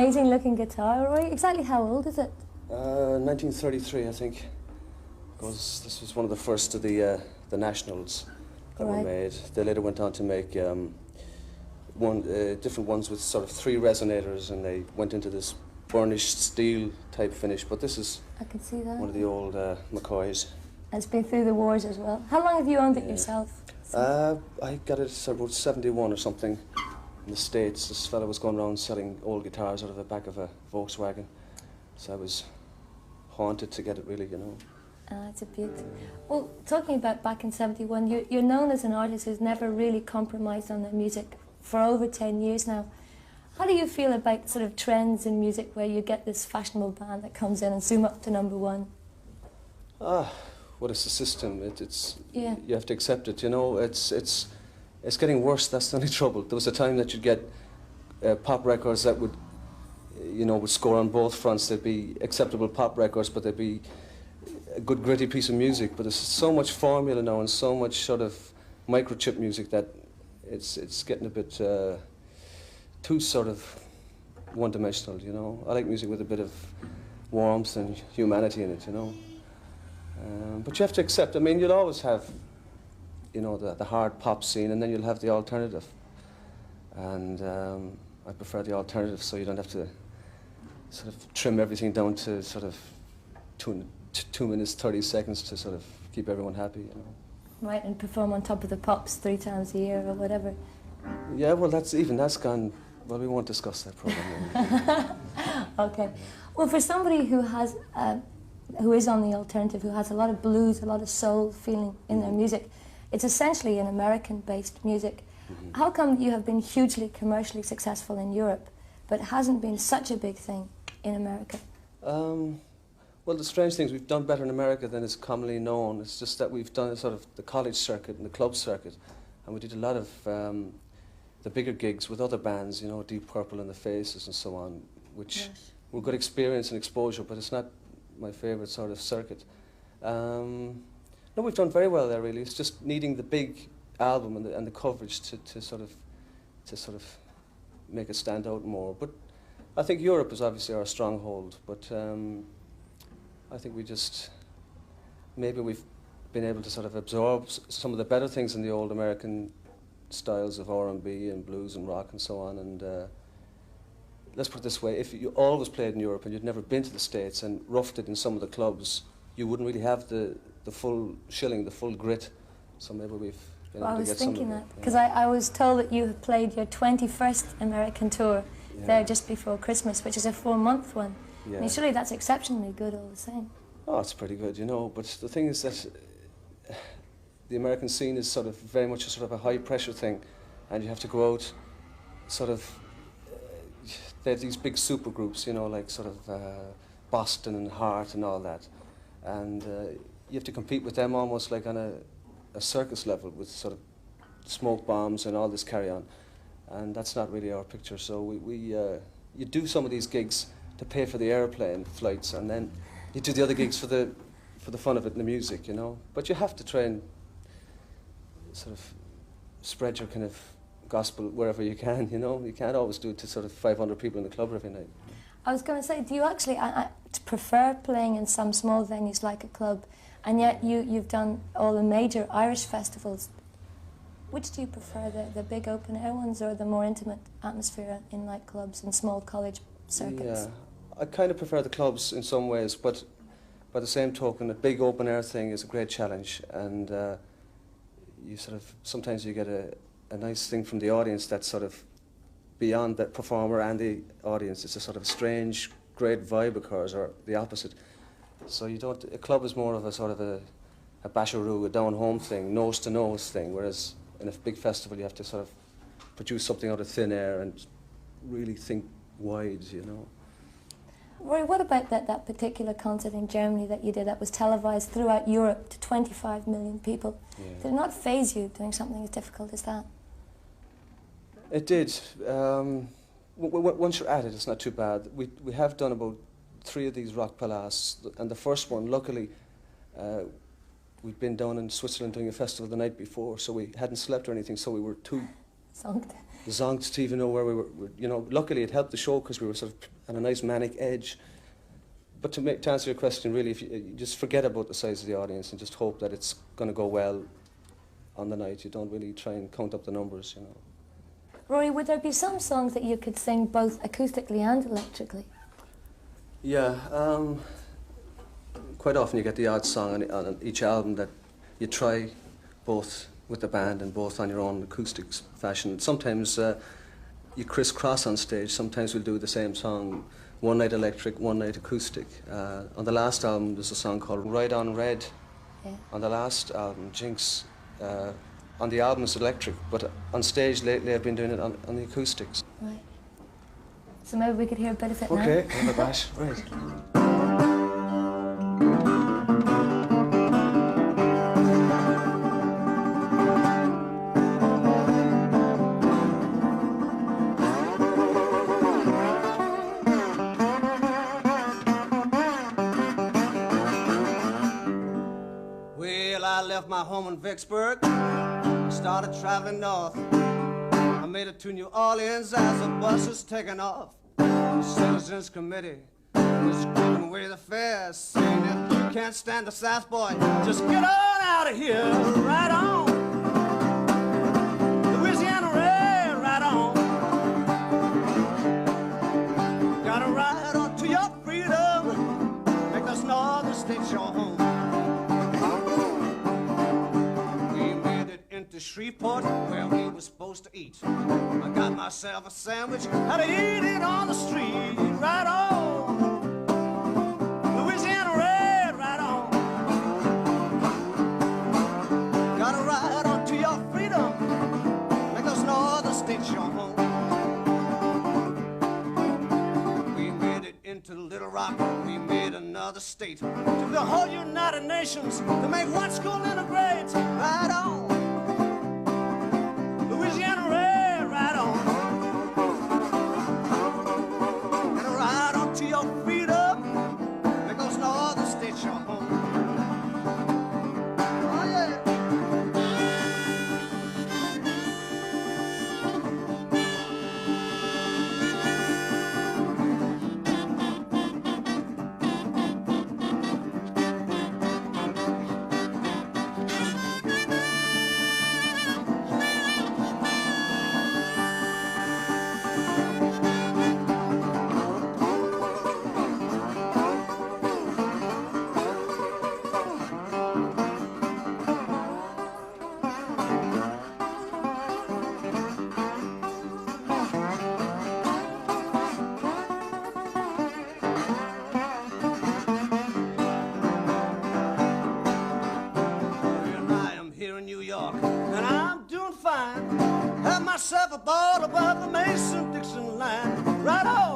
amazing looking guitar, Rory. Exactly how old is it? 1933, I think. This was one of the first of the Nationals that were made. They later went on to make different ones with sort of 3 resonators, and they went into this burnished steel type finish. But this is one of the old McCoys. It's been through the wars as well. How long have you owned it yourself? I got it about 71 or something in the States. This fella was going around selling old guitars out of the back of a Volkswagen. So I was haunted to get it, really, you know. It's a beauty. Well, talking about back in 71, you're known as an artist who's never really compromised on their music for over 10 years now. How do you feel about sort of trends in music where you get this fashionable band that comes in and zoom up to #1? Well, it's the system. You have to accept it, you know. It's getting worse. That's the only trouble. There was a time that you'd get pop records that would score on both fronts. There'd be acceptable pop records, but there'd be a good gritty piece of music. But there's so much formula now and so much sort of microchip music that it's getting a bit too sort of one-dimensional, you know. I like music with a bit of warmth and humanity in it, you know. But you have to accept. I mean, you'll always have, you know, the hard pop scene, and then you'll have the alternative. And I prefer the alternative, so you don't have to sort of trim everything down to sort of 2 minutes, 30 seconds to sort of keep everyone happy, you know. Right, and perform on top of the pops 3 times a year or whatever. Yeah, well, that's gone. Well, we won't discuss that program. Okay. Well, for somebody who has, who is on the alternative, who has a lot of blues, a lot of soul feeling in their music, it's essentially an American-based music. How come you have been hugely commercially successful in Europe, but it hasn't been such a big thing in America? Well, the strange thing is we've done better in America than is commonly known. It's just that we've done sort of the college circuit and the club circuit, and we did a lot of the bigger gigs with other bands, you know, Deep Purple and the Faces and so on, which were good experience and exposure, but it's not my favourite sort of circuit. No, we've done very well there, really. It's just needing the big album and the coverage to sort of make it stand out more. But I think Europe is obviously our stronghold, but I think maybe we've been able to sort of absorb some of the better things in the old American styles of R&B and blues and rock and so on. And let's put it this way, if you always played in Europe and you'd never been to the States and roughed it in some of the clubs, you wouldn't really have the full shilling, the full grit. So maybe we've been able to get some of it. I was thinking that, because I was told that you had played your 21st American tour there just before Christmas, which is a 4-month one. Yeah. I mean, surely that's exceptionally good all the same. Oh, it's pretty good, you know, but the thing is that the American scene is sort of very much a sort of a high-pressure thing, and you have to go out sort of, they have these big super groups, you know, like sort of Boston and Heart and all that, and you have to compete with them almost like on a circus level with sort of smoke bombs and all this carry-on, and that's not really our picture. So you do some of these gigs to pay for the airplane flights, and then you do the other gigs for the fun of it and the music, you know. But you have to try and sort of spread your kind of gospel wherever you can, you know. You can't always do it to sort of 500 people in the club every night. I was going to say, do you actually prefer playing in some small venues like a club, and yet you've done all the major Irish festivals? Which do you prefer, the big open air ones or the more intimate atmosphere in nightclubs and small college circuits? Yeah, I kind of prefer the clubs in some ways, but by the same token, a big open air thing is a great challenge, and you sort of, sometimes you get a nice thing from the audience that's sort of beyond the performer and the audience. It's a sort of strange, great vibe occurs, or the opposite. So you don't, a club is more of a sort of a basharoo, a down-home thing, nose-to-nose thing, whereas in a big festival you have to sort of produce something out of thin air and really think wide, you know. Rory, what about that particular concert in Germany that you did that was televised throughout Europe to 25 million people? Yeah. Did it not faze you doing something as difficult as that? It did. Once you're at it, it's not too bad. We have done about 3 of these rock palaces, and the first one, luckily, we'd been down in Switzerland doing a festival the night before, so we hadn't slept or anything, so we were too the songs to even know where we were, you know, luckily it helped the show because we were sort of on a nice manic edge. But to answer your question, really, if you just forget about the size of the audience and just hope that it's going to go well on the night. You don't really try and count up the numbers, you know. Rory, would there be some songs that you could sing both acoustically and electrically? Yeah, quite often you get the odd song on each album that you try both with the band and both on your own acoustic fashion. Sometimes you crisscross on stage. Sometimes we'll do the same song, one night electric, one night acoustic. On the last album there's a song called Ride On Red. Yeah. On the last album, Jinx, on the album it's electric, but on stage lately I've been doing it on the acoustics. Right. So maybe we could hear a bit of it now? Okay, have a bash, right. I left my home in Vicksburg, started traveling north. I made it to New Orleans as the bus was taking off. The Citizens Committee was giving away the fare, saying if you can't stand the South, boy, just get on out of here, right on. Louisiana Red, right on. Gotta ride on to your freedom, make those northern states your home. To Shreveport, where we were supposed to eat. I got myself a sandwich, had to eat it on the street. Right on, Louisiana Red, right on. Gotta ride on to your freedom, make those northern states your home. We made it into Little Rock, we made another state. To the whole United Nations, to make one school integrate. Right on. Louisiana Red, right on. And ride on to your freedom, make those northern states your home. Oh yeah. Have myself a ball above the Mason-Dixon line. Right on.